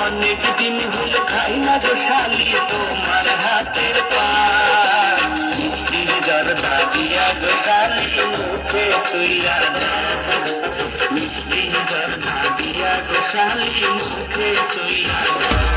অনেক দিন হলো খাই না গো শালি তোমার হাতের পান মিষ্টির জর্দা দিয়া গো শালি মুখে তুইলা দাও মিষ্টির জর্দা দিয়া গো শালি মুখে তুইলা দাও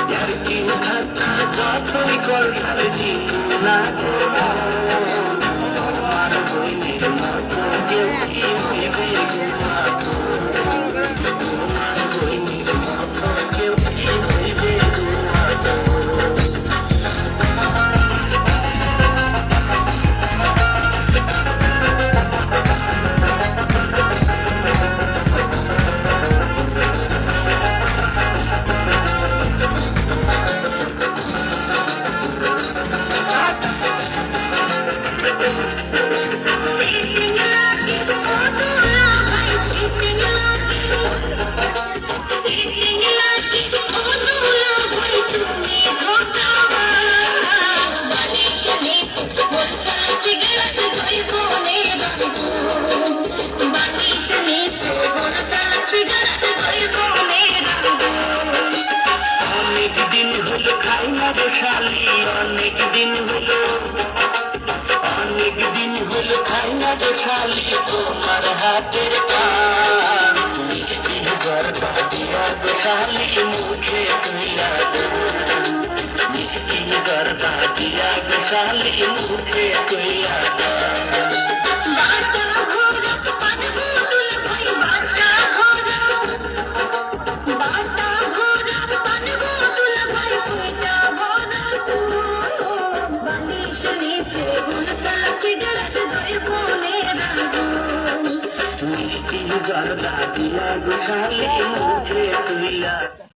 Yarki khata jotoi kor sare jina tomar boiner moto keu ki hoibe gumato tomar boiner moto keu ki hoibe gumato অনেক দিন হলো খাই না গো শালি তোমার হাতের পান মিষ্টি জর্দা দিয়া গো শালি মুখে তুইলা দাও মিষ্টি জর্দা দিয়া গো শালি মুখে তুইলা দাও মিষ্টি জর্দা দিয়া গো শালি মুখে তুইলা